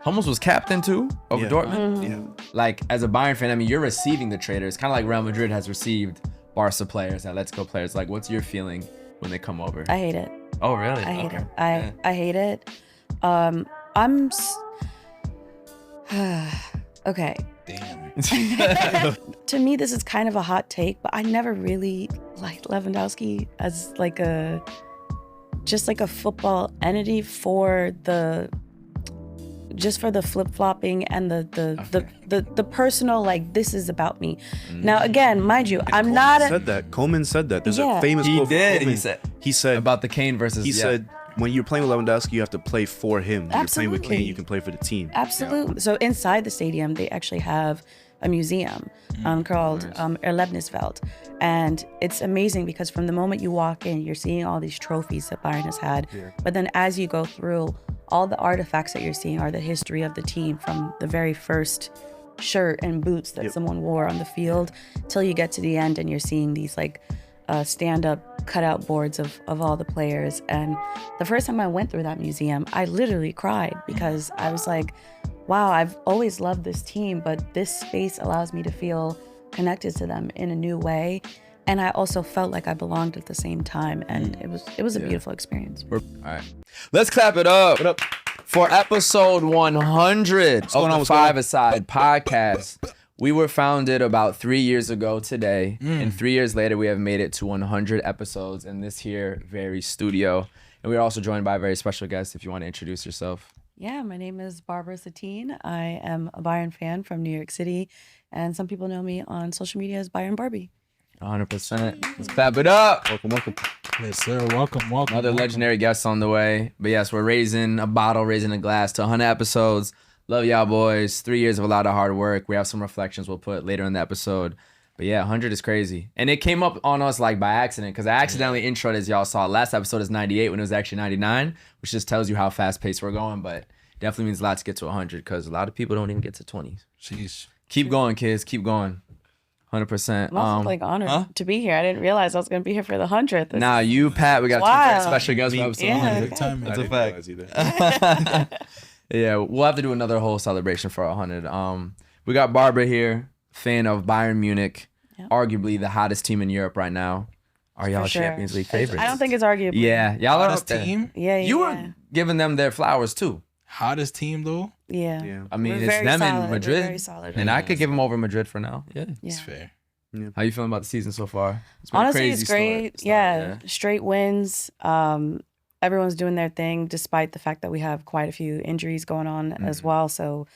Hummels was captain too over Dortmund. Yeah. Like as a Bayern fan, I mean, you're receiving the Traitor. It's kind of like Real Madrid has received Barca players and Let's Go players. Like, what's your feeling when they come over? I hate it. Oh, really? I hate Okay. it. I hate it. Okay. Damn. To me, this is kind of a hot take, but I never really liked Lewandowski as like a football entity for the flip-flopping and the personal, like, this is about me. Now, again, mind you, I'm not Coleman said that. There's a famous He quote did. from Coleman. He said about the Kane versus. He said when you're playing with Lewandowski, you have to play for him. When you're playing with Absolutely. Kane, you can play for the team. Absolutely. Yeah. So inside the stadium, they actually have a museum called Erlebniswelt. And it's amazing because from the moment you walk in, you're seeing all these trophies that Bayern has had. Yeah. But then as you go through, all the artifacts that you're seeing are the history of the team from the very first shirt and boots that someone wore on the field till you get to the end and you're seeing these like stand-up cutout boards of all the players. And the first time I went through that museum, I literally cried because I was like, wow, I've always loved this team, but this space allows me to feel connected to them in a new way. And I also felt like I belonged at the same time. And it was a beautiful experience. All right. Let's clap it up. What up? For episode 100 of the Five Aside podcast. We were founded about 3 years ago today. And 3 years later, we have made it to 100 episodes in this here very studio. And we're also joined by a very special guest. If you want to introduce yourself. Yeah, my name is Barbara Satine. I am a Bayern fan from New York City. And some people know me on social media as Bayern Barbie. 100%. Let's clap it up. Welcome. Yes, sir. Welcome. Another legendary guest on the way. But yes, we're raising a glass to 100 episodes. Love y'all boys. 3 years of a lot of hard work. We have some reflections we'll put later in the episode. But yeah, 100 is crazy. And it came up on us like by accident because I accidentally introed, as y'all saw. Last episode is 98 when it was actually 99, which just tells you how fast paced we're going. But definitely means a lot to get to 100 because a lot of people don't even get to 20. Jeez. Keep going, kids. Keep going. 100%. I'm also like honored to be here. I didn't realize I was going to be here for the 100th. Nah, you, Pat, we got two very special guests for episode 100. Time. That's a fact. Yeah, we'll have to do another whole celebration for 100. We got Barbara here, fan of Bayern Munich, arguably the hottest team in Europe right now. Are y'all Champions League favorites? I don't think it's arguable. Yeah, y'all are up Hottest there. team? Yeah. You were giving them their flowers too. Hottest team though? Yeah. I mean, We're it's very them solid. and Madrid. We're very solid. And I could give them over Madrid for now. Yeah. It's fair. Yeah. How you feeling about the season so far? It's been a Honestly, crazy it's great. start. Yeah. Straight wins. Everyone's doing their thing despite the fact that we have quite a few injuries going on as well. So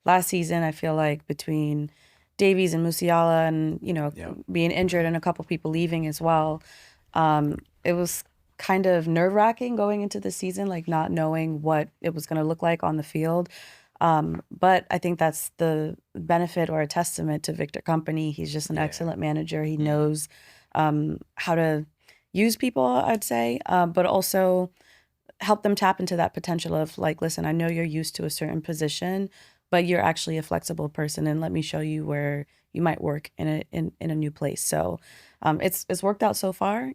last season, I feel like between Davies and Musiala and, being injured and a couple people leaving as well, it was kind of nerve-wracking going into the season, like not knowing what it was going to look like on the field. But I think that's the benefit or a testament to Victor Kompany. He's just an excellent manager. He knows how to use people, I'd say, but also help them tap into that potential of like, listen, I know you're used to a certain position, but you're actually a flexible person, and let me show you where you might work in a new place. So it's worked out so far,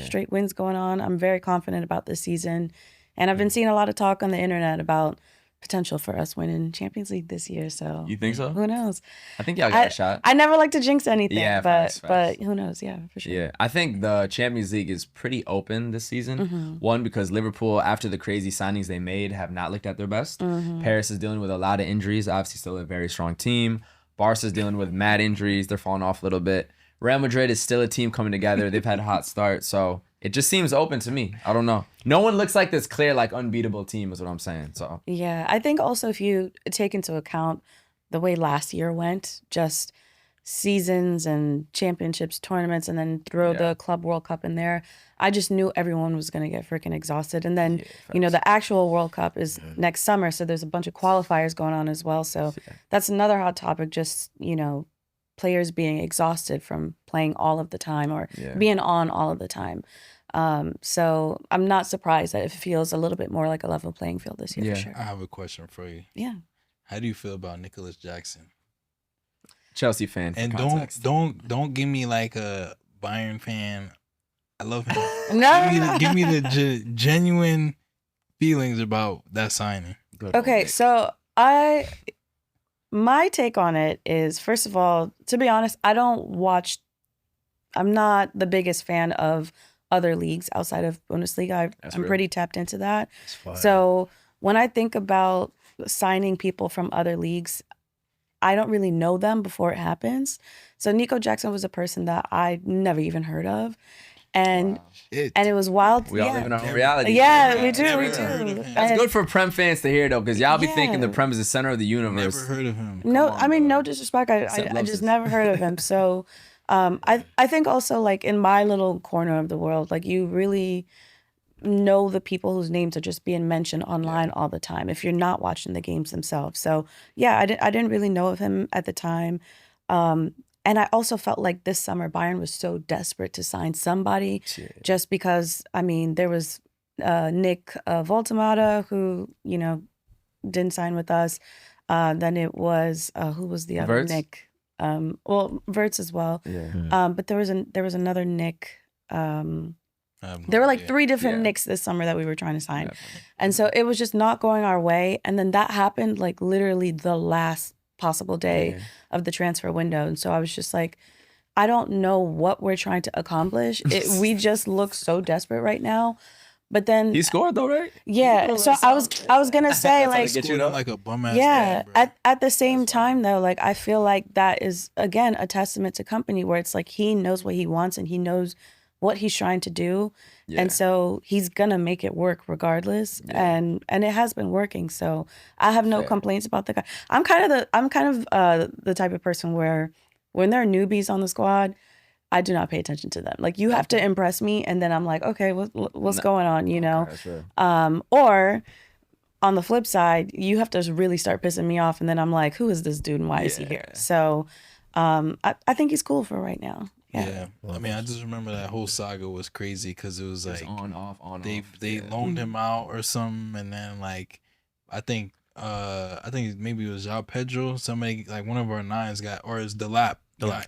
straight wins going on. I'm very confident about this season, and I've been seeing a lot of talk on the internet about potential for us winning Champions League this year. So You think so? who knows? I think y'all got a shot. I never like to jinx anything, facts. but who knows? Yeah, for sure. Yeah, I think the Champions League is pretty open this season. One, because Liverpool, after the crazy signings they made, have not looked at their best. Paris is dealing with a lot of injuries. Obviously, still a very strong team. Barca's dealing with mad injuries. They're falling off a little bit. Real Madrid is still a team coming together. They've had a hot start, so it just seems open to me. I don't know. No one looks like this clear, like unbeatable team is what I'm saying. So yeah, I think also if you take into account the way last year went, just seasons and championships, tournaments, and then throw the Club World Cup in there, I just knew everyone was going to get freaking exhausted. And then, the actual World Cup is next summer, so there's a bunch of qualifiers going on as well. So that's another hot topic, just, players being exhausted from playing all of the time or being on all of the time. So I'm not surprised that it feels a little bit more like a level playing field this year for sure. I have a question for you. Yeah. How do you feel about Nicholas Jackson? Chelsea fan. And don't give me like a Bayern fan. I love him. Give me the genuine feelings about that signing. Okay, so My take on it is, first of all, to be honest, I'm not the biggest fan of other leagues outside of Bundesliga. I'm pretty tapped into that. So when I think about signing people from other leagues, I don't really know them before it happens. So Nico Jackson was a person that I never even heard of. And it was wild. We all live in our own reality. Yeah, we do. That's good for Prem fans to hear, though, because y'all be thinking the Prem is the center of the universe. Never heard of him. No disrespect. I just never heard of him. So I think also, like, in my little corner of the world, like, you really know the people whose names are just being mentioned online all the time if you're not watching the games themselves. So yeah, I didn't really know of him at the time. And I also felt like this summer Bayern was so desperate to sign somebody just because, I mean, there was Nick Voltemade, who, you know, didn't sign with us. Then it was, who was the other Wirtz? Nick? Well, Wirtz as well. Yeah. But there was another Nick. There were like 3 different Knicks this summer that we were trying to sign. Definitely. And so it was just not going our way. And then that happened like literally the last possible day of the transfer window. And so I was just like, I don't know what we're trying to accomplish. We just look so desperate right now. But then He scored, though, right? yeah, so I was gonna say, like, get you, though. Like a bum ass. yeah, dad, bro. at the same time though, like, I feel like that is again a testament to company where it's like he knows what he wants and he knows what he's trying to do, and so he's gonna make it work regardless, and it has been working. So I have no complaints about the guy. I'm kind of the type of person where when there are newbies on the squad, I do not pay attention to them. Like, you have to impress me, and then I'm like, okay, what's going on, you know? Or on the flip side, you have to really start pissing me off, and then I'm like, who is this dude, and why is he here? So I think he's cool for right now. Yeah. I mean, I just remember that whole saga was crazy because it was like on, off, on, they off. they loaned him out or something, and then like I think maybe it was João Pedro, somebody like one of our nines got, or is Delap.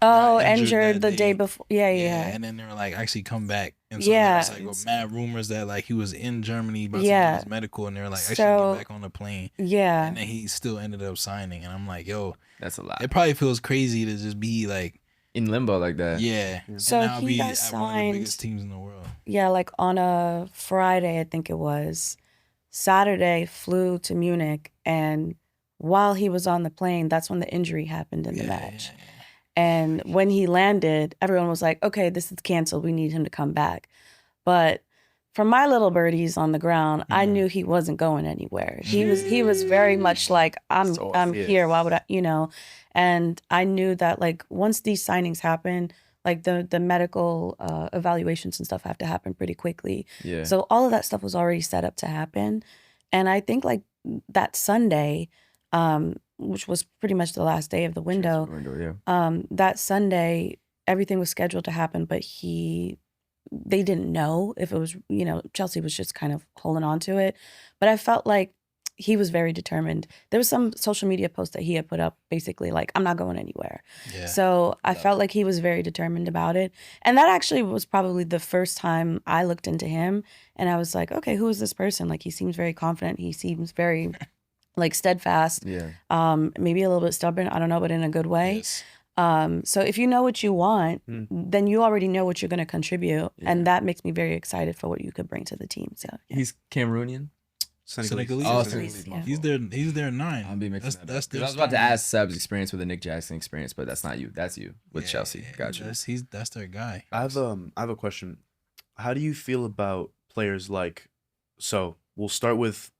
Oh, injured the day before. Yeah. And then they were like, actually come back. And so there was like mad rumors that like he was in Germany about to do his medical, and they were like, actually get back on the plane. Yeah. And then he still ended up signing, and I'm like, yo, that's a lot. It probably feels crazy to just be like in limbo like that. Yeah. So and he got at signed. one of the biggest teams in the world. Yeah, like on a Friday, I think it was. Saturday, flew to Munich, and while he was on the plane, that's when the injury happened in the match. Yeah. And when he landed, everyone was like, okay, this is canceled. We need him to come back. But for my little birdies on the ground, I knew he wasn't going anywhere. He was very much like, I'm here. Why would I, you know? And I knew that, like, once these signings happen, like the medical evaluations and stuff have to happen pretty quickly. Yeah. So all of that stuff was already set up to happen. And I think like that Sunday, which was pretty much the last day of the window, that Sunday, everything was scheduled to happen, but they didn't know if it was, you know, Chelsea was just kind of holding on to it. But I felt like he was very determined. There was some social media post that he had put up basically like, I'm not going anywhere. Yeah. So I felt like he was very determined about it. And that actually was probably the first time I looked into him, and I was like, okay, who is this person? Like, he seems very confident. He seems very like steadfast. Yeah. Maybe a little bit stubborn. I don't know, but in a good way. Yes. So if you know what you want, then you already know what you're going to contribute. Yeah. And that makes me very excited for what you could bring to the team. So he's Cameroonian. Senegalese. Oh, yeah. He's their 9. I'll be mixing that's I was about to ask Seb's experience with the Nick Jackson experience, but that's not you. That's you with Chelsea. Gotcha. That's their guy. I have a question. How do you feel about players like? So we'll start with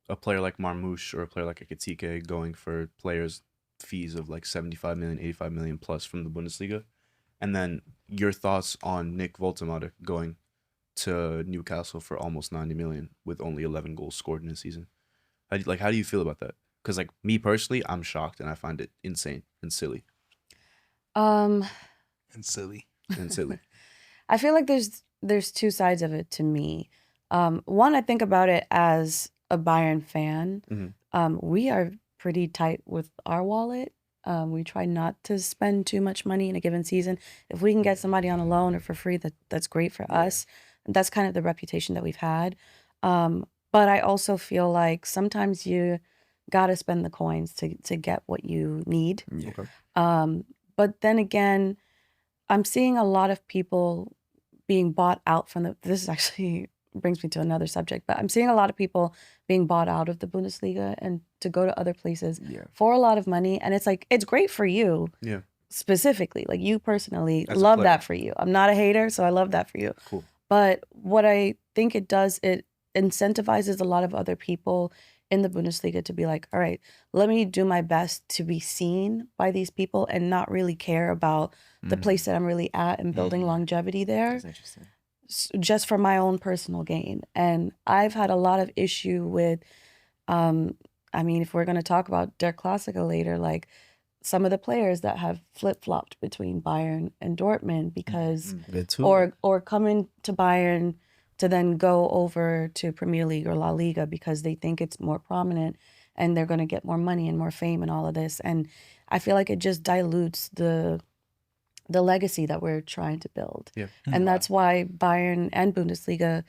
a player like Marmoush or a player like Ekitike going for players' fees of like 75 million, 85 million plus from the Bundesliga, and then your thoughts on Nick Voltemade going to Newcastle for almost 90 million with only 11 goals scored in a season. How do you feel about that? Because like me personally, I'm shocked and I find it insane and silly. And silly. I feel like there's 2 sides of it to me. One, I think about it as a Bayern fan. Mm-hmm. We are pretty tight with our wallet. We try not to spend too much money in a given season. If we can get somebody on a loan or for free, that's great for us. That's kind of the reputation that we've had. But I also feel like sometimes you got to spend the coins to get what you need. Yeah. Okay. But then again, I'm seeing a lot of people being bought out from this is actually brings me to another subject, but I'm seeing a lot of people being bought out of the Bundesliga and to go to other places for a lot of money. And it's like, it's great for you. Yeah. Specifically, like you personally, As a love player. that for you. I'm not a hater, so I love that for you. Cool. But what I think it does, it incentivizes a lot of other people in the Bundesliga to be like, all right, let me do my best to be seen by these people and not really care about the place that I'm really at and building longevity there. That's interesting. Just for my own personal gain. And I've had a lot of issue with, I mean, if we're going to talk about Der Klassiker later, like some of the players that have flip-flopped between Bayern and Dortmund because, or coming to Bayern to then go over to Premier League or La Liga because they think it's more prominent and they're going to get more money and more fame and all of this. And I feel like it just dilutes the legacy that we're trying to build. Yeah. And that's why Bayern and Bundesliga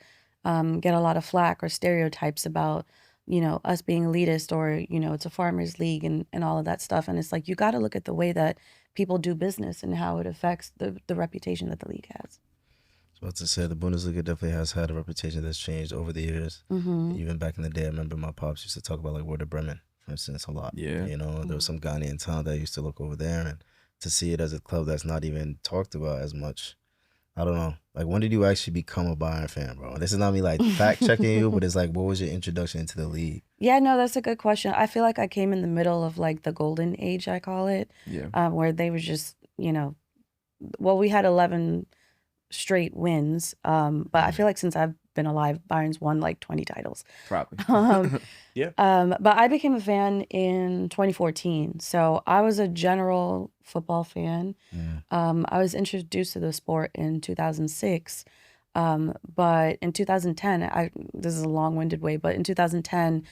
get a lot of flack or stereotypes about, you know, us being elitist or, you know, it's a farmers league and all of that stuff. And it's like, you got to look at the way that people do business and how it affects the reputation that the league has. I was about to say, the Bundesliga definitely has had a reputation that's changed over the years. Even back in the day, I remember my pops used to talk about like Werder Bremen, for instance, a lot. Yeah. You know, there was some Ghanaian town that used to look over there, and to see it as a club that's not even talked about as much. I don't know. Like, when did you actually become a Bayern fan, bro? This is not me like fact checking you, but it's like, what was your introduction into the league? Yeah, no, that's a good question. I feel like I came in the middle of like the golden age, I call it, where they were just, you know, well, we had 11 straight wins, but I feel like since I've been alive, Bayern's won like 20 titles. Probably. But I became a fan in 2014. So I was a general football fan. I was introduced to the sport in 2006. But in 2010, this is a long-winded way, but in 2010,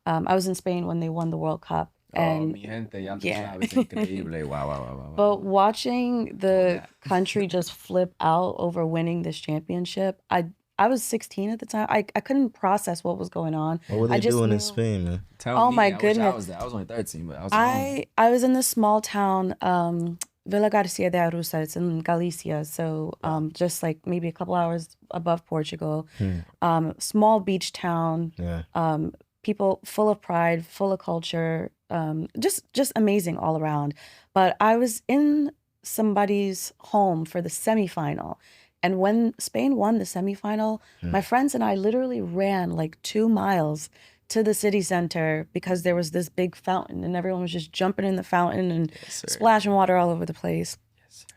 I was in Spain when they won the World Cup. And mi gente, ya tú yeah. sabes, increíble. Wow. But watching the country just flip out over winning this championship, I was 16 at the time. I couldn't process what was going on. What were they I just doing knew, in Spain, man? Tell me, my I wish goodness. I was there. I was only 13, but I was I was in this small town, Villa Garcia de Arusa. It's in Galicia, so just like maybe a couple hours above Portugal. Small beach town. Yeah. People full of pride, full of culture, just amazing all around. But I was in somebody's home for the semifinal. And when Spain won the semifinal, my friends and I literally ran like 2 miles to the city center because there was this big fountain and everyone was just jumping in the fountain and splashing water all over the place.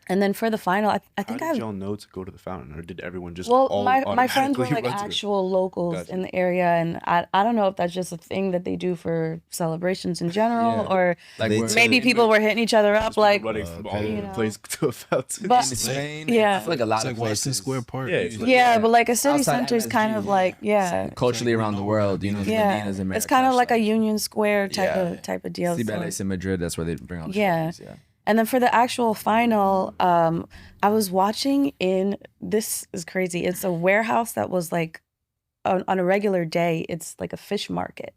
And then for the final, I think How did y'all know to go to the fountain, or did everyone just my friends were like run to it? actual locals in the area, and I don't know if that's just a thing that they do for celebrations in general, or like maybe people were hitting each other up, like running from all over the know. place to a fountain. But in Spain. yeah. I feel like a lot It's of like places. Washington Square Park. Yeah, it's like- yeah, but like a city Outside center is kind MSG, of like culturally around the world, you know, the yeah, Medinas and it's kind of like a Union Square type of deal. Cibeles in Madrid, that's where they bring all the Yeah. trophies, And then for the actual final, I was watching this is crazy. It's a warehouse that was like, on a regular day, it's like a fish market.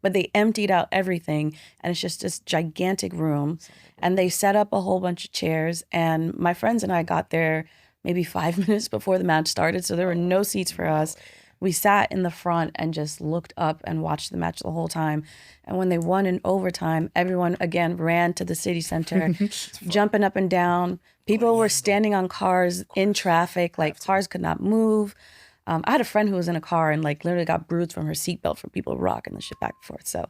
But they emptied out everything, and it's just this gigantic room. And they set up a whole bunch of chairs, and my friends and I got there maybe 5 minutes before the match started, so there were no seats for us. We sat in the front and just looked up and watched the match the whole time. And when they won in overtime, everyone again ran to the city center, jumping up and down. People were standing on cars in traffic, like cars could not move. I had a friend who was in a car and like literally got bruised from her seatbelt from people rocking the shit back and forth. So,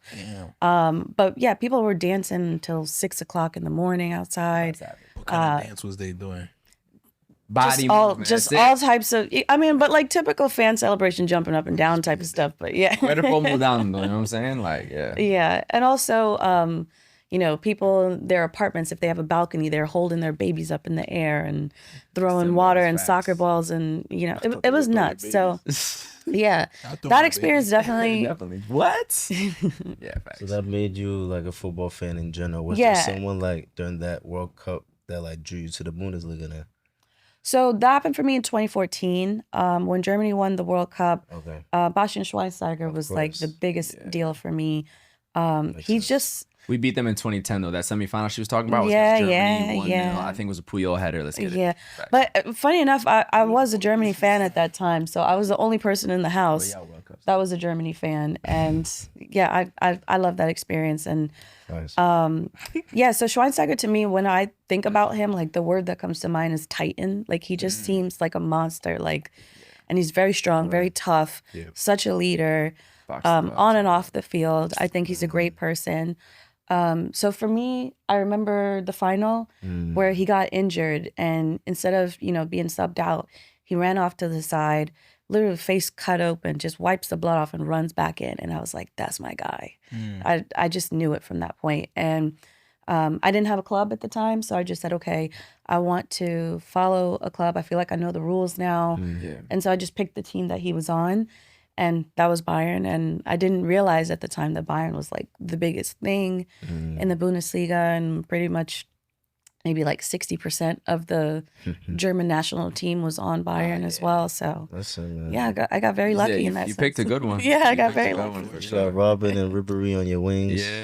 but yeah, people were dancing until 6 o'clock in the morning outside. What kind of dance was they doing? Body just all types of, I mean, but like typical fan celebration, jumping up and down type of stuff. But yeah. Cuerpo mudando, you know what I'm saying? Like, yeah. Yeah. And also, you know, people in their apartments, if they have a balcony, they're holding their babies up in the air and throwing water and soccer balls. And, you know, it was nuts. So, yeah, that experience definitely. What? Yeah, facts. So that made you like a football fan in general. Was there someone like during that World Cup that like drew you to the Bundesliga then? So that happened for me in 2014 when Germany won the World Cup. Okay. Bastian Schweinsteiger was like the biggest deal for me. He's just. We beat them in 2010 though. That semifinal she was talking about was Yeah, Germany, yeah. 1-0. I think it was a Puyol header. Let's get it. Yeah, Facts. but funny enough, I was a Germany fan at that time, so I was the only person in the house that was a Germany fan, and yeah, I love that experience, and Nice. yeah. So Schweinsteiger, to me, when I think about him, like the word that comes to mind is Titan. Like he just seems like a monster, like, and he's very strong, very tough, such a leader, on and off the field. I think he's a great person. So for me, I remember the final where he got injured, and instead of, being subbed out, he ran off to the side, literally face cut open, just wipes the blood off and runs back in. And I was like, that's my guy. I just knew it from that point. And I didn't have a club at the time, so I just said, okay, I want to follow a club. I feel like I know the rules now. And so I just picked the team that he was on. And that was Bayern. And I didn't realize at the time that Bayern was like the biggest thing in the Bundesliga, and pretty much maybe like 60% of the German national team was on Bayern as well. So Listen, yeah, I got very lucky in that You sense. picked a good one. Yeah, I got You picked very a good lucky. one for you sure. got Robin and Ribéry on your wings. Yeah.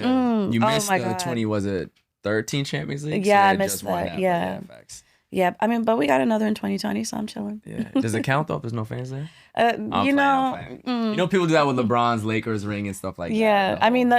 You Oh missed my the God. 20, was it 13 Champions League? Yeah, I they missed just won that, but yeah. Facts. Yeah, I mean, but we got another in 2020, so I'm chilling. Yeah. Does it count though if there's no fans there? I'm You know, playing. You know, people do that with LeBron's Lakers ring and stuff like that. yeah. I mean,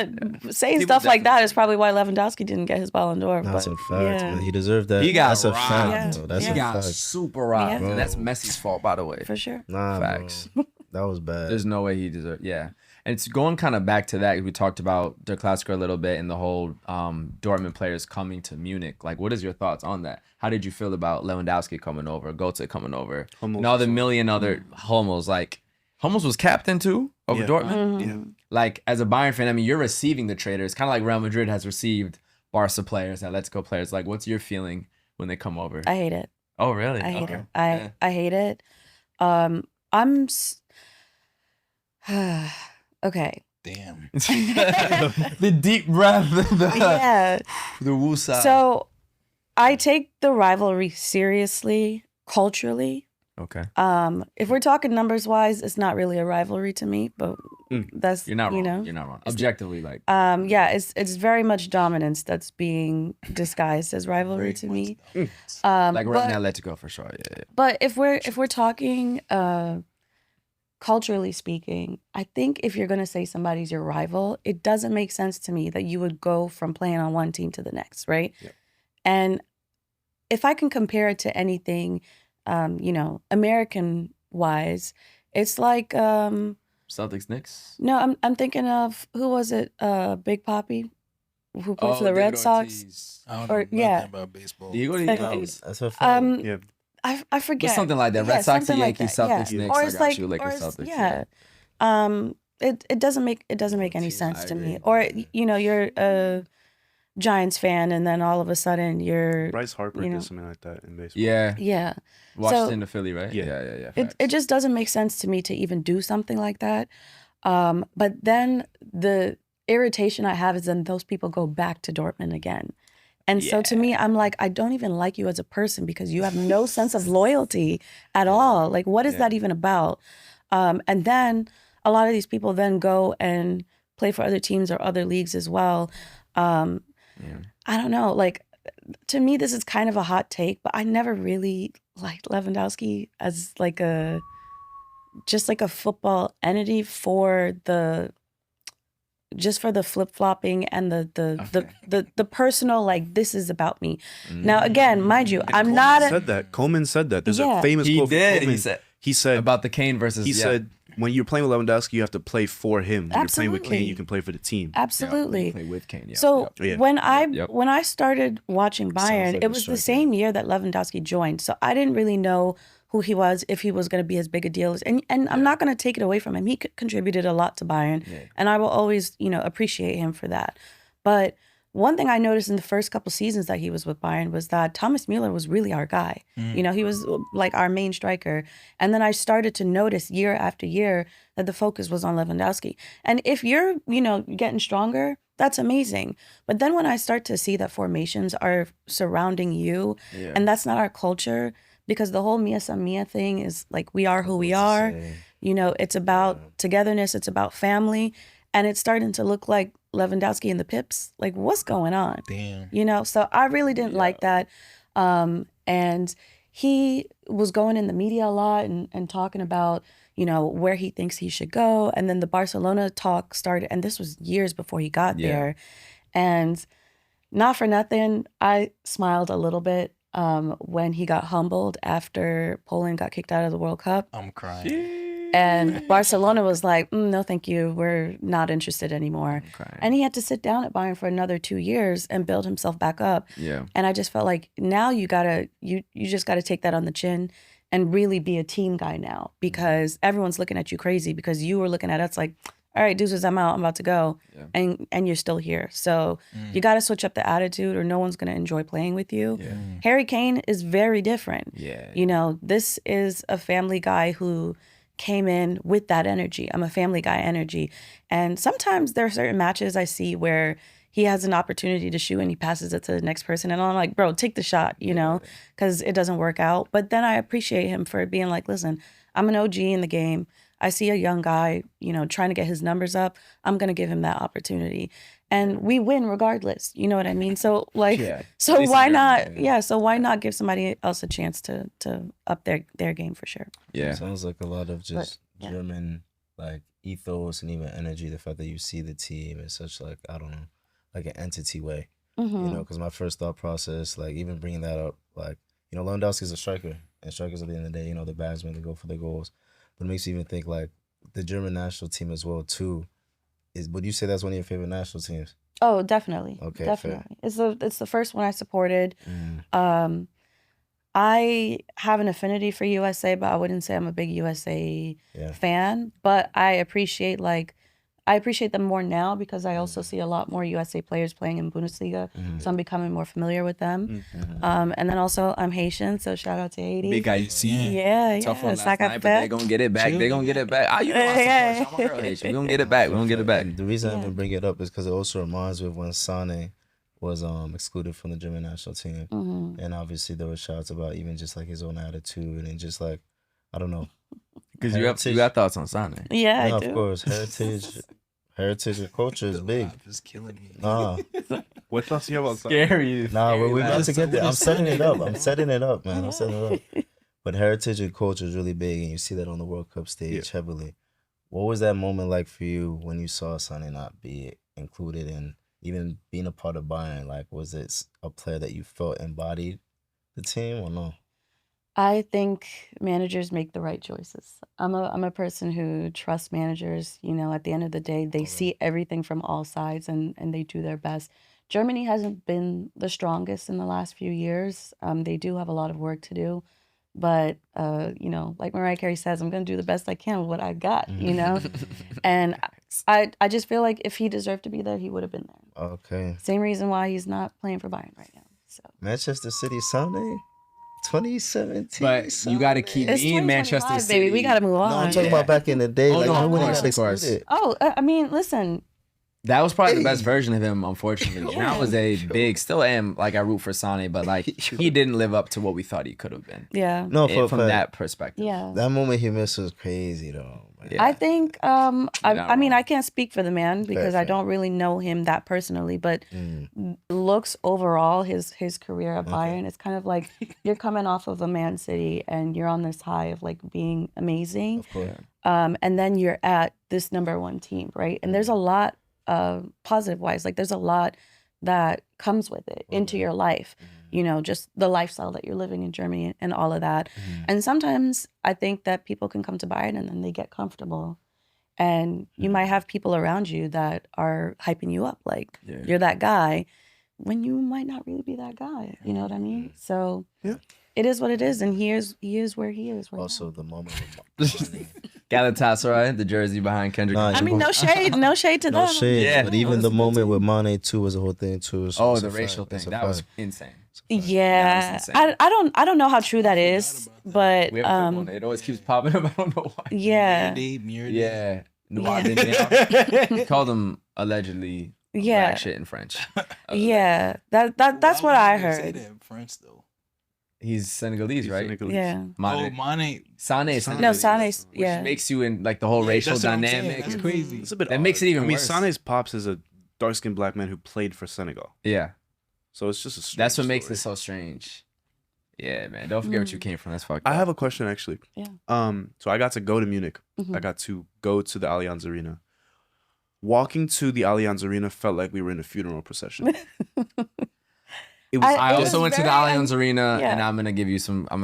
saying People stuff like that definitely is probably why Lewandowski didn't get his Ballon d'Or. That's but a fact, yeah, man. He deserved that. He got That's a robbed. fact. Yeah. Bro. That's He a got fact. super robbed. Yeah. And that's Messi's fault, by the way. for sure. Nah, Facts. bro. That was bad. There's no way he deserved. Yeah, and it's going kind of back to that. We talked about Der Klassiker a little bit and the whole Dortmund players coming to Munich. Like, what is your thoughts on that? How did you feel about Lewandowski coming over, Götze coming over, and all the million other Hummels? Like, Hummels was captain too over Dortmund. Yeah. Like, as a Bayern fan, I mean, you're receiving the Traitor. It's kind of like Real Madrid has received Barca players and Let's Go players. Like, what's your feeling when they come over? I hate it. Oh, really? I hate Okay. it. Yeah. I hate it. Okay. Damn. The deep breath. Yeah. The woosah. So I take the rivalry seriously culturally. Okay. If we're talking numbers wise, it's not really a rivalry to me, but that's You're not wrong. you know. You're not wrong. Objectively, like. Yeah, it's very much dominance that's being disguised as rivalry to me. Like right but, now, let's go for sure. Yeah. But if we're talking culturally speaking, I think if you're gonna say somebody's your rival, it doesn't make sense to me that you would go from playing on one team to the next, right? Yep. And if I can compare it to anything, American wise, it's like Celtics, Knicks. no, I'm thinking of who was it? Big Papi, who played for the Red Sox. I don't Or- know nothing yeah. about baseball. Do you go to the Yankees? That's a fact. Yeah. I forget. But something like that. Yeah, Red Sox, something like Yankees, that, Celtics, yeah. Knicks. Or I it's got like, you, Lakers, or it's, Celtics. yeah. It doesn't make any sense I to me. agree. Or you're a Giants fan, and then all of a sudden you're Bryce Harper you know. did something like that in baseball. Yeah. yeah. Washington to Philly, right? Yeah. Yeah. It Facts. just doesn't make sense to me to even do something like that. But then the irritation I have is then those people go back to Dortmund again. And so to me, I'm like, I don't even like you as a person because you have no sense of loyalty at all. Like, what is that even about? And then a lot of these people then go and play for other teams or other leagues as well. I don't know. Like, to me, this is kind of a hot take, but I never really liked Lewandowski as like just like a football entity for the flip-flopping and the personal, like, this is about me. Now, again, mind you, I'm not Coleman said that. There's Yeah. a famous He quote from did. Coleman. He said about the Kane versus. He said, when you're playing with Lewandowski, you have to play for him. When you're playing with Absolutely. Kane, you can play for the team. absolutely. play with Kane. Yeah. So Yeah. when I Yep. when I started watching Bayern, like it a was the striker. same year that Lewandowski joined. So I didn't really know who he was, if he was going to be as big a deal. And I'm not going to take it away from him. He contributed a lot to Bayern, and I will always, appreciate him for that. But one thing I noticed in the first couple seasons that he was with Bayern was that Thomas Müller was really our guy. He was like our main striker. And then I started to notice year after year that the focus was on Lewandowski. And if you're, getting stronger, that's amazing. But then when I start to see that formations are surrounding you, and that's not our culture, because the whole Mia San Mia thing is like, we are who we are. It's about togetherness. It's about family. And it's starting to look like Lewandowski and the Pips? Like, what's going on? Damn. You know, so I really didn't like that. And he was going in the media a lot and talking about, you know, where he thinks he should go. And then the Barcelona talk started, and this was years before he got there. And not for nothing, I smiled a little bit when he got humbled after Poland got kicked out of the World Cup. I'm crying. And Barcelona was like, no, thank you. We're not interested anymore. And he had to sit down at Bayern for another 2 years and build himself back up. Yeah. And I just felt like now you just gotta take that on the chin and really be a team guy now, because everyone's looking at you crazy because you were looking at us like, all right, deuces, I'm out, I'm about to go. Yeah. And you're still here. So you got to switch up the attitude or no one's going to enjoy playing with you. Yeah. Harry Kane is very different. Yeah. You know, this is a family guy who came in with that energy. I'm a family guy energy. And sometimes there are certain matches I see where he has an opportunity to shoot and he passes it to the next person. And I'm like, bro, take the shot, you know, because it doesn't work out. But then I appreciate him for being like, listen, I'm an OG in the game. I see a young guy, you know, trying to get his numbers up. I'm going to give him that opportunity. And we win regardless. You know what I mean? So like, so why not? Yeah. So why not give somebody else a chance to up their game for sure? Yeah. Sounds like a lot of just German like ethos and even energy. The fact that you see the team in such like, I don't know, like an entity way, you know, because my first thought process, like even bringing that up, like, you know, Lewandowski's a striker and strikers at the end of the day, you know, the batsmen, they go for their goals. But it makes you even think like the German national team as well too. Would you say that's one of your favorite national teams? Oh, definitely. Okay, definitely. Fair. It's the first one I supported. I have an affinity for USA, but I wouldn't say I'm a big USA fan. But I appreciate them more now because I also see a lot more USA players playing in Bundesliga, so I'm becoming more familiar with them. And then also I'm Haitian, so shout out to Haiti. Big Haitian. Yeah. Tough one last night, but they're gonna get it back. They're gonna get it back. Oh, you know I support you. I'm a real Haitian. We're gonna get it back. We're gonna get it back. The reason I even bring it up is because it also reminds me of when Sane was excluded from the German national team, and obviously there were shouts about even just like his own attitude and just like, I don't know, because you got thoughts on Sane. Yeah, I do. Of course, heritage and culture is big. It's killing me. What thoughts do you have about Scary? Nah, we're about to get there. I'm setting it up, man. I'm setting it up. But heritage and culture is really big, and you see that on the World Cup stage heavily. What was that moment like for you when you saw Sane not be included in even being a part of Bayern? Like, was it a player that you felt embodied the team or no? I think managers make the right choices. I'm a person who trusts managers. You know, at the end of the day, they see everything from all sides and they do their best. Germany hasn't been the strongest in the last few years. They do have a lot of work to do. But, you know, like Mariah Carey says, I'm going to do the best I can with what I got, you know? And I just feel like if he deserved to be there, he would have been there. Okay. Same reason why he's not playing for Bayern right now. So Manchester City Sunday? 2017. But you got to keep being Manchester City. Baby. We got to move on. No, I'm talking about back in the day. Oh, like, no, when of course. Oh, I mean, listen. That was probably the best version of him, unfortunately. And I was still am, like, I root for Sane, but, like, he didn't live up to what we thought he could have been. Yeah. No, from that perspective. Yeah. That moment he missed was crazy, though. Yeah. I think, I mean, I can't speak for the man because I don't really know him that personally, but looks overall, his career at Bayern, it's kind of like you're coming off of a Man City and you're on this high of, like, being amazing. Of course. And then you're at this #1 team, right? And there's a lot, positive wise, like there's a lot that comes with it into your life, you know, just the lifestyle that you're living in Germany and all of that. And sometimes I think that people can come to Bayern and then they get comfortable and you might have people around you that are hyping you up like you're that guy when you might not really be that guy, you know what I mean? So it is what it is, and he is where he is right also now. The moment with Galatasaray, the jersey behind Kendrick. I mean, no shade to them. No shade, but even the moment with Mane too was a whole thing too. So the racial thing, that was insane. Yeah, I don't know how true that is, but it always keeps popping up. I don't know why. Yeah, yeah. He called him allegedly black shit in French. Yeah, that's what I heard. Say that in French though. He's Senegalese, right? Senegalese. Yeah. Mane. Sane's No, Sane's, which makes you in like the whole racial dynamic. That's crazy. It's a bit that odd. makes it even I mean, worse. Sane's pops is a dark-skinned black man who played for Senegal. Yeah. So it's just a strange That's what makes story. it so strange. Yeah, man. Don't forget what you came from. That's fucked I up. have a question, actually. Yeah. So I got to go to Munich. Mhm. I got to go to the Allianz Arena. Walking to the Allianz Arena felt like we were in a funeral procession. It was. I it also was went to the very Allianz Arena, yeah. and I'm gonna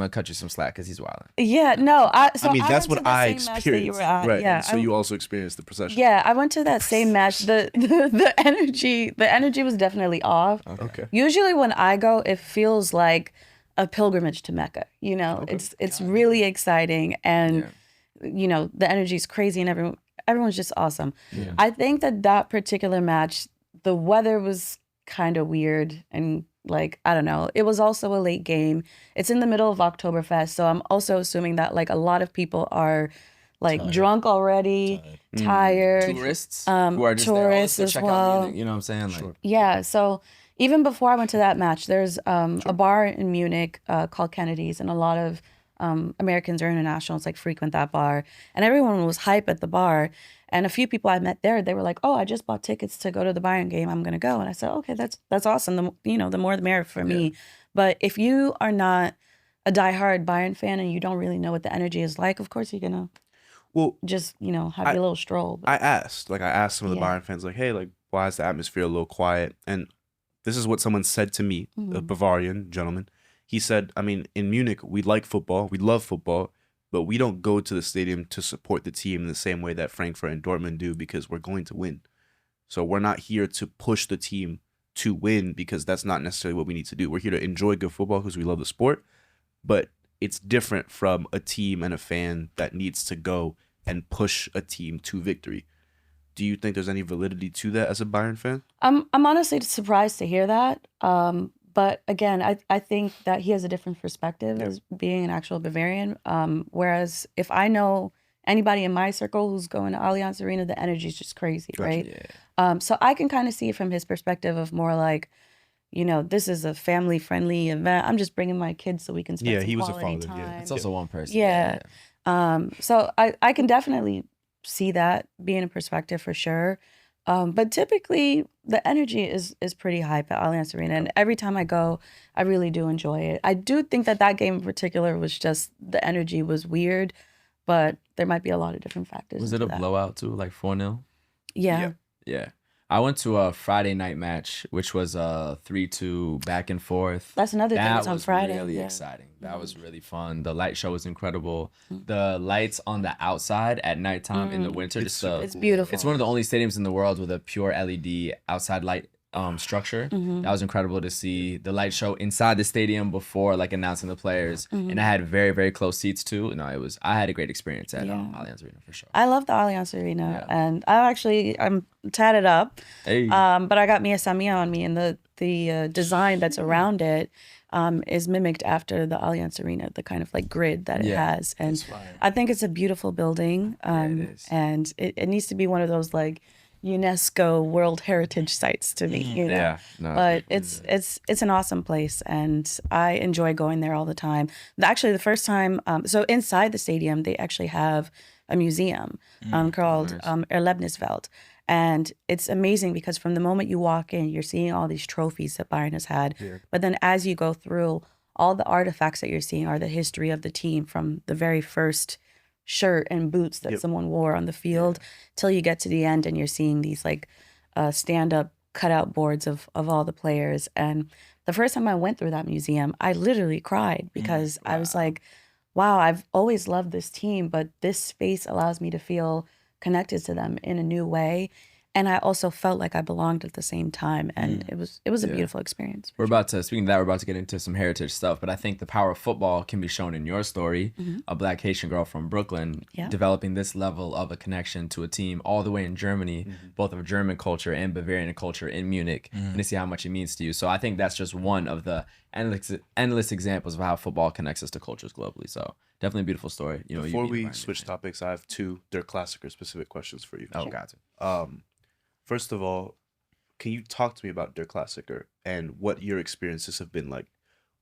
cut you some slack because he's wilding. Yeah, no. I mean, that's went what to the I same match that you were at. experienced. Right. Yeah. So you also experienced the procession. Yeah, I went to that same match. The energy was definitely off. Okay. Usually when I go, it feels like a pilgrimage to Mecca. You know, Okay. it's really exciting, and you know the energy is crazy, and everyone's just awesome. Yeah. I think that particular match, the weather was kind of weird, and like I don't know. It was also a late game. It's in the middle of Oktoberfest, so I'm also assuming that like a lot of people are like Tired. drunk already, tired. Tourists who are just there, tourists let's as go check out well. Munich, you know what I'm saying? Like, Sure. Yeah, so even before I went to that match, there's a bar in Munich called Kennedy's, and a lot of Americans or internationals like frequent that bar, and everyone was hype at the bar. And a few people I met there, they were like, "Oh, I just bought tickets to go to the Bayern game. I'm gonna go." And I said, "Okay, that's awesome. The more the merrier for me." But if you are not a diehard Bayern fan and you don't really know what the energy is like, of course you're gonna just have your little stroll. But, I asked some of the Yeah. Bayern fans, like, hey, like, why is the atmosphere a little quiet? And this is what someone said to me, a Bavarian gentleman. He said, I mean, in Munich, we like football, we love football, but we don't go to the stadium to support the team in the same way that Frankfurt and Dortmund do because we're going to win. So we're not here to push the team to win because that's not necessarily what we need to do. We're here to enjoy good football because we love the sport, but it's different from a team and a fan that needs to go and push a team to victory. Do you think there's any validity to that as a Bayern fan? I'm honestly surprised to hear that. But again, I think that he has a different perspective as being an actual Bavarian. Whereas if I know anybody in my circle who's going to Allianz Arena, the energy is just crazy, right? So I can kind of see it from his perspective of more like, this is a family-friendly event. I'm just bringing my kids so we can spend some he was a quality father. time. Yeah. it's also one person. Yeah. So I can definitely see that being a perspective for sure. But typically the energy is pretty hype at Allianz Arena, and every time I go, I really do enjoy it. I do think that game in particular was just the energy was weird, but there might be a lot of different factors. Was it into a that. blowout too, like 4-0? Yeah. Yeah. I went to a Friday night match, which was a 3-2 back and forth. That's another thing. That It's on was Friday. really Yeah. exciting. That was really fun. The light show was incredible. The lights on the outside at nighttime in the winter, It's super It's beautiful. it's one of the only stadiums in the world with a pure LED outside light structure. That was incredible to see. The light show inside the stadium before like announcing the players, and I had very, very close seats too. No, I had a great experience at Allianz Arena for sure. I love the Allianz Arena, and I'm tatted up. Hey. But I got Mia Samia on me, and the design that's around it is mimicked after the Allianz Arena, the kind of like grid that it has. And I think it's a beautiful building, it is. and it needs to be one of those like UNESCO World Heritage sites to me, Yeah, no, but it's an awesome place, and I enjoy going there all the time. Actually, the first time, so inside the stadium, they actually have a museum called Erlebniswelt. And it's amazing because from the moment you walk in, you're seeing all these trophies that Bayern has had. Yeah. But then as you go through, all the artifacts that you're seeing are the history of the team from the very first shirt and boots that someone wore on the field till you get to the end, and you're seeing these like stand-up cutout boards of all the players. And the first time I went through that museum, I literally cried because I was like, wow, I've always loved this team, but this space allows me to feel connected to them in a new way. And I also felt like I belonged at the same time. And it was a beautiful experience. Speaking of that, we're about to get into some heritage stuff, but I think the power of football can be shown in your story, a Black Haitian girl from Brooklyn, developing this level of a connection to a team all the way in Germany, both of German culture and Bavarian culture in Munich, and to see how much it means to you. So I think that's just one of the endless examples of how football connects us to cultures globally. So definitely a beautiful story. Before we switch topics, I have two Der Klassiker specific questions for you. Oh, got to. First of all, can you talk to me about Der Klassiker and what your experiences have been like?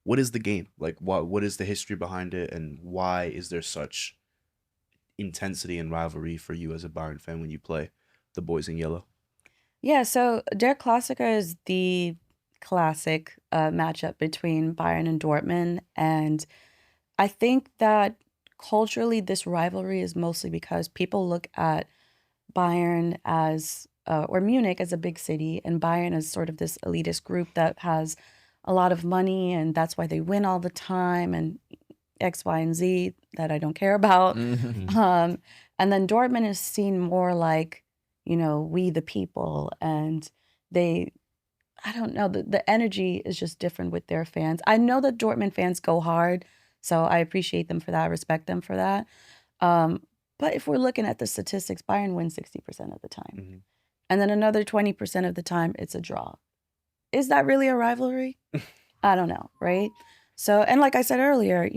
What is the game? Like, what is the history behind it, and why is there such intensity and rivalry for you as a Bayern fan when you play the boys in yellow? Yeah, so Der Klassiker is the classic matchup between Bayern and Dortmund. And I think that culturally, this rivalry is mostly because people look at Bayern as, or Munich as a big city, and Bayern as sort of this elitist group that has a lot of money, and that's why they win all the time, and X, Y, and Z that I don't care about. And then Dortmund is seen more like, we the people, and I don't know, the energy is just different with their fans. I know that Dortmund fans go hard, so I appreciate them for that, I respect them for that. But if we're looking at the statistics, Bayern wins 60% of the time. And then another 20% of the time, it's a draw. Is that really a rivalry? I don't know, right? So, and like I said earlier,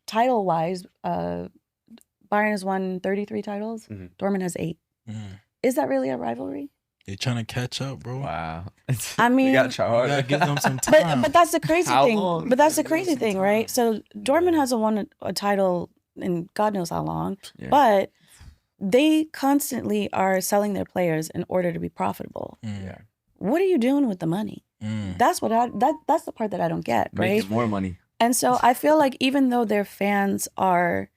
title-wise, Bayern has won 33 titles. Dortmund has 8. Is that really a rivalry? They're trying to catch up, bro. Wow. I mean, you gotta try harder. You gotta give them some time. But that's the crazy thing. long? But that's the crazy thing, right? So Dortmund hasn't won a title in God knows how long, but they constantly are selling their players in order to be profitable. Yeah. What are you doing with the money? That's what that's the part that I don't get, right? Making more money. And so I feel like even though their fans are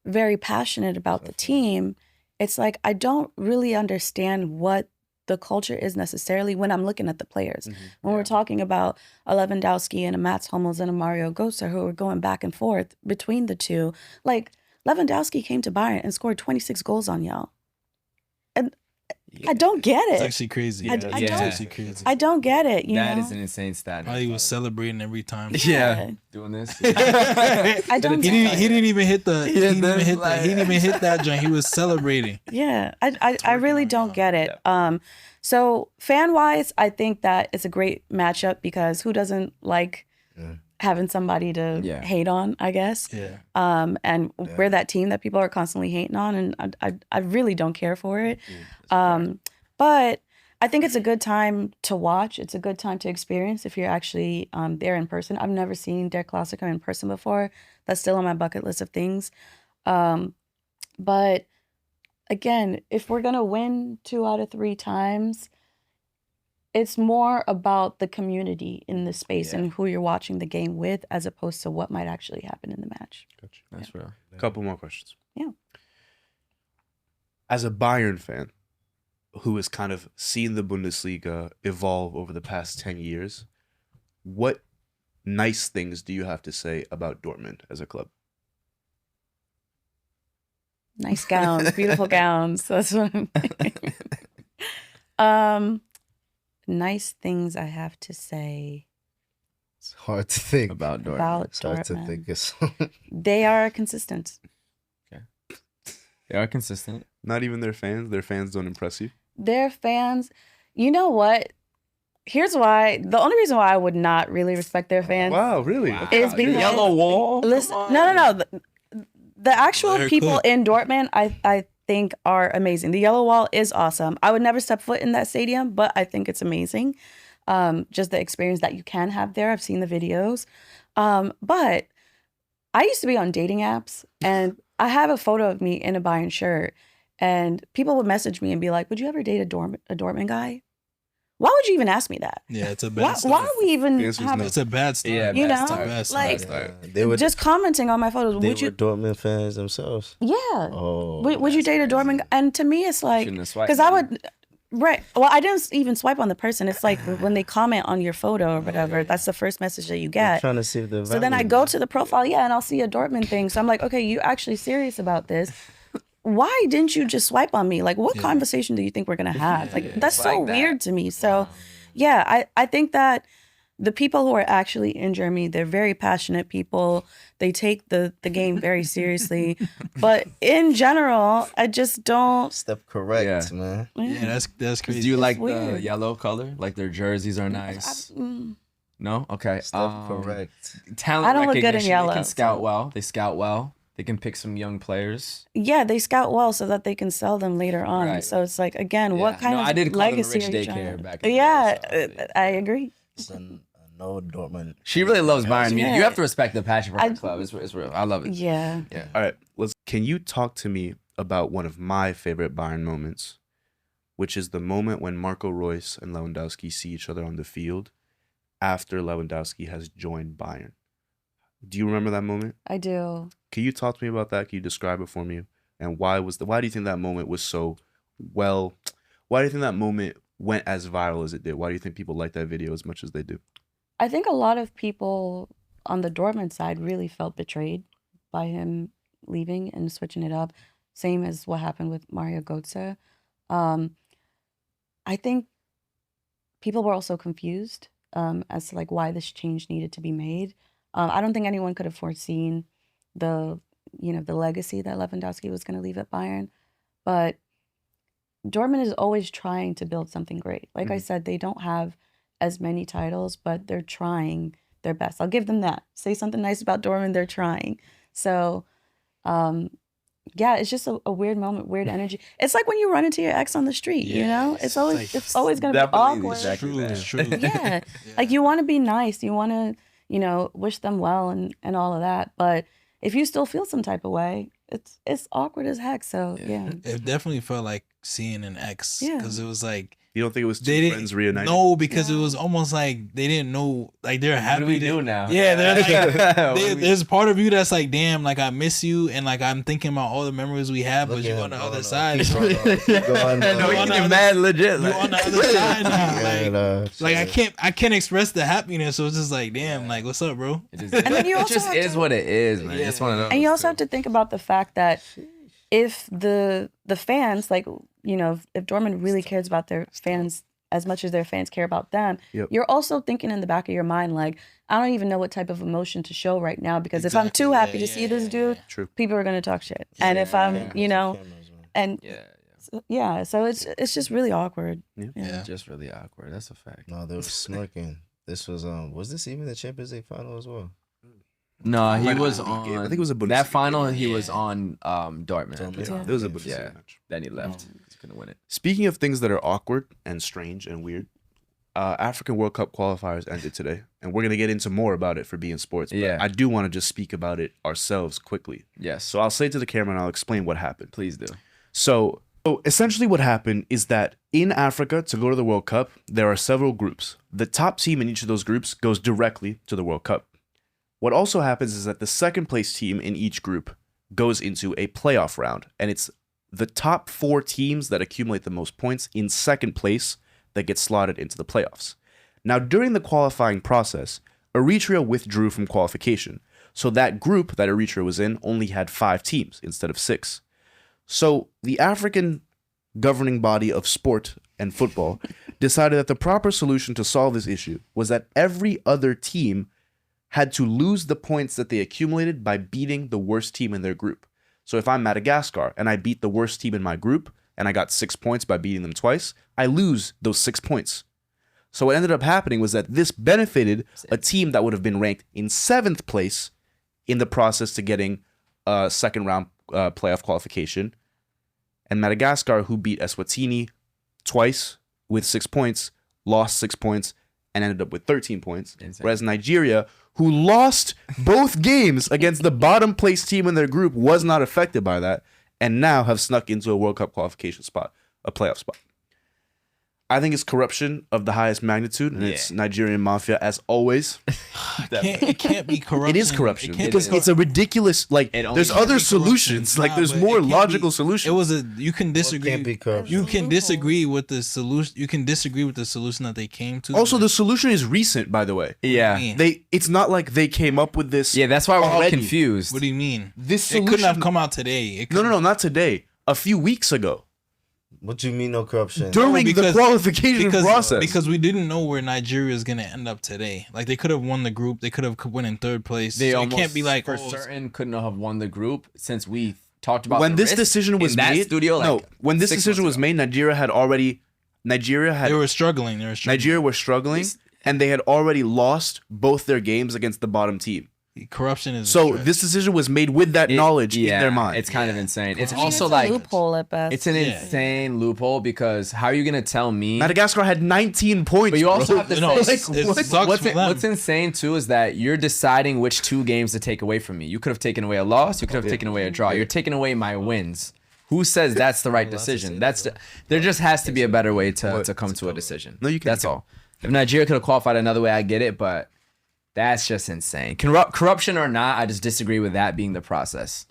very passionate about the team, it's like I don't really understand what the culture is necessarily when I'm looking at the players. When we're talking about a Lewandowski and a Mats Hummels and a Mario Götze who are going back and forth between the two, like Lewandowski came to Bayern and scored 26 goals on y'all. And I don't get it. It's actually crazy. I It's don't- actually crazy. I don't get it, That know? is an insane stat. Probably was celebrating every time. Yeah. Doing this. I don't He get it. didn't even hit the. He didn't even hit like- that. He didn't even hit that joint. He was celebrating. Yeah, I really don't get it. So fan-wise, I think that it's a great matchup because who doesn't like having somebody to hate on, I guess. Yeah. And we're that team that people are constantly hating on, and I really don't care for it. But I think it's a good time to watch. It's a good time to experience if you're actually there in person. I've never seen Der Klassiker in person before. That's still on my bucket list of things. But again, if we're gonna win 2 out of 3 times, it's more about the community in the space and who you're watching the game with, as opposed to what might actually happen in the match. Gotcha. That's real. Couple more questions. Yeah. As a Bayern fan who has kind of seen the Bundesliga evolve over the past 10 years, what nice things do you have to say about Dortmund as a club? Nice gowns, beautiful gowns. That's what I'm nice things I have to say It's hard to think. About Dortmund. about It's hard to Dortmund. think of something. They are consistent. They are consistent. Not even their fans? Their fans don't impress you? Their fans, you know what? Here's why. The only reason why I would not really respect their fans Wow, really? is because Yellow wall. Listen, Come on. no. The actual They're people cooked. in Dortmund, I think are amazing. The yellow wall is awesome. I would never step foot in that stadium, but I think it's amazing. Just the experience that you can have there. I've seen the videos. But I used to be on dating apps, and I have a photo of me in a Bayern shirt, and people would message me and be like, "Would you ever date a Dortmund guy?" Why would you even ask me that? Yeah, it's a Why, bad start. are we even The answer is having, no. It's a bad start. Yeah, You bad know, start. Bad like- start. They were just commenting on my photos? they Would were you? Dortmund fans themselves. Yeah. Oh, Would you date a Dortmund guy? And to me, it's like, Shouldn't have swiped because I then. would, right. Well, I didn't even swipe on the person. It's like when they comment on your photo or whatever, that's the first message that you They're get. trying to see if the So then I go to the profile, and I'll see a Dortmund thing. So I'm like, okay, you actually serious about this? Why didn't you just swipe on me? Like, what conversation do you think we're gonna have? Like, that's so Like that. weird to me. So, yeah, I think that the people who are actually in Germany, they're very passionate people. They take the game very seriously. But in general, I just don't. Step correct, Yeah. man. Yeah, that's crazy. Do you like the weird. yellow color? Like their jerseys are nice. No? Okay. Step correct. Talent I don't look good in recognition. yellow, They can scout so- well. They scout well. They can pick some young players. Yeah, they scout well so that they can sell them later on. Right. So it's like, again, what Yeah. kind No, of I did call them a legacy rich are you daycare trying to- back in the day, Yeah, so, I agree. It's no Dortmund. She really loves Bayern Munich. Yeah. You have to respect the passion for I- her club. It's real. I love it. Yeah. All right, can you talk to me about one of my favorite Bayern moments? which is the moment when Marco Reus and Lewandowski see each other on the field after Lewandowski has joined Bayern. Do you remember that moment? I do. Can you talk to me about that? Can you describe it for me? And why do you think that moment was so well? Why do you think that moment went as viral as it did? Why do you think people like that video as much as they do? I think a lot of people on the Dortmund side really felt betrayed by him leaving and switching it up. Same as what happened with Mario Götze. I think people were also confused as to like why this change needed to be made. I don't think anyone could have foreseen the legacy that Lewandowski was going to leave at Bayern, but Dortmund is always trying to build something great. Like I said, they don't have as many titles, but they're trying their best. I'll give them that. Say something nice about Dortmund, they're trying. So, yeah, it's just a weird moment, weird energy. It's like when you run into your ex on the street, you know? It's always going to be awkward. It's true. Yeah. Like you want to be nice. You want to, wish them well and all of that. But if you still feel some type of way, it's awkward as heck. So, yeah. It definitely felt like seeing an ex because it was like, you don't think it was two friends reunited? No, because it was almost like they didn't know, like they're happy. What do we do now? Yeah, they're like, there's part of you that's like, damn, like I miss you, and like I'm thinking about all the memories we have, but you're on the other side. No, you're mad legit. You're on the other side now. Like I can't express the happiness, so it's just like, damn, like what's up, bro? And then you also just is what it is, man. It's one of those. And you also have to think about the fact that if the fans, like, if Dortmund really cares about their fans as much as their fans care about them, you're also thinking in the back of your mind, like, I don't even know what type of emotion to show right now, because if I'm too happy to see this dude, people are going to talk shit. And if I'm, so it's just really awkward. Yeah, just really awkward. That's a fact. No, they were smirking. This was this even the Champions League final as well? No, he was on. I think it was a Bundesliga. That final. He was on Dortmund. It was a Bundesliga match. Then he left. He couldn't win it. Speaking of things that are awkward and strange and weird, African World Cup qualifiers ended today, and we're gonna get into more about it for being sports. But I do want to just speak about it ourselves quickly. Yes. So I'll say it to the camera and I'll explain what happened. Please do. So essentially what happened is that in Africa, to go to the World Cup, there are several groups. The top team in each of those groups goes directly to the World Cup. What also happens is that the second place team in each group goes into a playoff round, and it's the top 4 teams that accumulate the most points in second place that get slotted into the playoffs. Now, during the qualifying process, Eritrea withdrew from qualification, so that group that Eritrea was in only had 5 teams instead of 6. So the African governing body of sport and football decided that the proper solution to solve this issue was that every other team had to lose the points that they accumulated by beating the worst team in their group. So if I'm Madagascar and I beat the worst team in my group and I got 6 points by beating them twice, I lose those 6 points. So what ended up happening was that this benefited a team that would have been ranked in 7th place in the process to getting a second round playoff qualification. And Madagascar, who beat Eswatini twice with 6 points, lost 6 points and ended up with 13 points. Insane. Whereas Nigeria, who lost both games against the bottom place team in their group, was not affected by that, and now have snuck into a World Cup qualification spot, a playoff spot. I think it's corruption of the highest magnitude, and it's Nigerian mafia as always. It can't be corruption. It is corruption because it's a ridiculous. Like, there's other solutions. Like, there's more logical solutions. You can disagree. You can disagree with the solution. You can disagree with the solution that they came to. Also, the solution is recent, by the way. Yeah, It's not like they came up with this. Yeah, that's why we're all confused. What do you mean? This solution, it couldn't have come out today. No, not today. A few weeks ago. What do you mean no corruption? During the qualification process. Because we didn't know where Nigeria is going to end up today. Like, they could have won the group. They could have won in 3rd place. They almost, can't be like, for certain, couldn't have won the group since we talked about when this decision was made. When this decision was made, Nigeria had. They were struggling. Nigeria were struggling, and they had already lost both their games against the bottom team. Corruption is so. This decision was made with that knowledge in their mind. It's kind of insane. It's also it's like a loophole at best. It's an insane loophole because how are you gonna tell me Madagascar had 19 points? But you also have to say what's insane too is that you're deciding which 2 games to take away from me. You could have taken away a loss. You could have taken away a draw. You're taking away my wins. Who says that's the right decision? There just has to be a better way to come to a decision. No, you can. That's all. If Nigeria could have qualified another way, I get it, but that's just insane. Corruption or not, I just disagree with that being the process.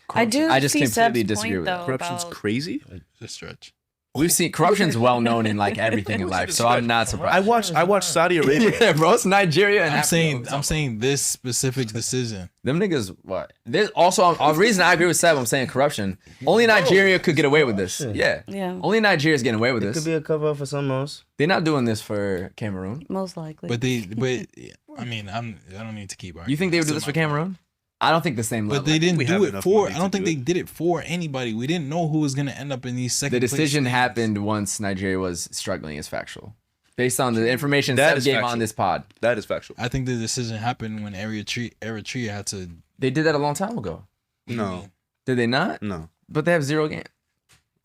I just completely Seb's disagree with that. Corruption's crazy. Just stretch. We've seen corruption's well known in like everything in life, so I'm not surprised. I watched Saudi Arabia. Yeah, bro, it's Nigeria. And I'm saying this specific decision. Them niggas, what? There's also a reason I agree with Seb. I'm saying corruption. Only Nigeria could get away with this. Yeah. Only Nigeria's getting away with It this. could be a cover up for something else. They're not doing this for Cameroon. Most likely. But I mean, I don't need to keep arguing. You think they would do this for Cameroon? I don't think the same level. But they didn't do it for. I don't think they did it for anybody. We didn't know who was gonna end up in these second. The decision happened once Nigeria was struggling. Is factual, based on the information Seb gave on this pod. That is factual. I think the decision happened when Eritrea had to. They did that a long time ago. No, did they not? No, but they have 0 games.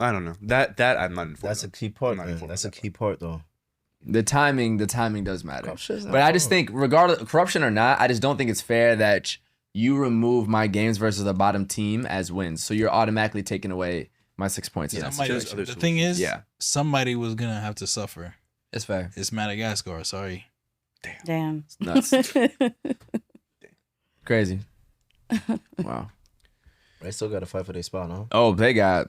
I don't know. That I'm not informed. That's a key part, man. That's a key part, though. The timing does matter. But I just think, regardless corruption or not, I just don't think it's fair that you remove my games versus the bottom team as wins. So you're automatically taking away my 6 points. The thing is, somebody was going to have to suffer. It's fair. It's Madagascar. Sorry. Damn. It's nuts. Crazy. Wow. They still got to fight for their spot, huh? Oh, they have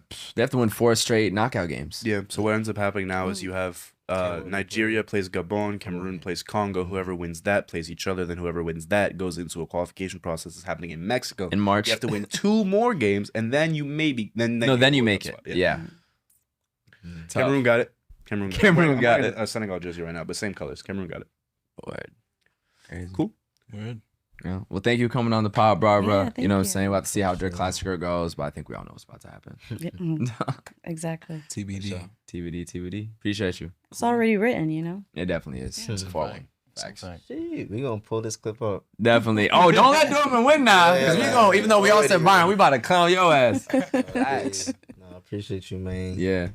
to win 4 straight knockout games. Yeah. So what ends up happening now is you have Nigeria plays Gabon, Cameroon plays Congo. Whoever wins that plays each other. Then whoever wins that goes into a qualification process that's happening in Mexico in March. You have to win 2 more games, and then you maybe then you make it. Yeah. Cameroon got it. Cameroon got it. A Senegal jersey right now, but same colors. Cameroon got it. Word. Crazy. Cool. Word. Yeah. Well, thank you for coming on the pod, Barbara. Yeah, you know what I'm saying? We'll have to see how their Classicer goes, but I think we all know what's about to happen. Exactly. TBD. TBD. Appreciate you. It's already written, you know? It definitely is. It's a 4-1. Facts. Shit, we gonna pull this clip up. Definitely. Oh, don't let Dortmund win now. Because we gonna, even though we all said Bayern, we about to clown your ass. Facts. No, I appreciate you, man. Yeah.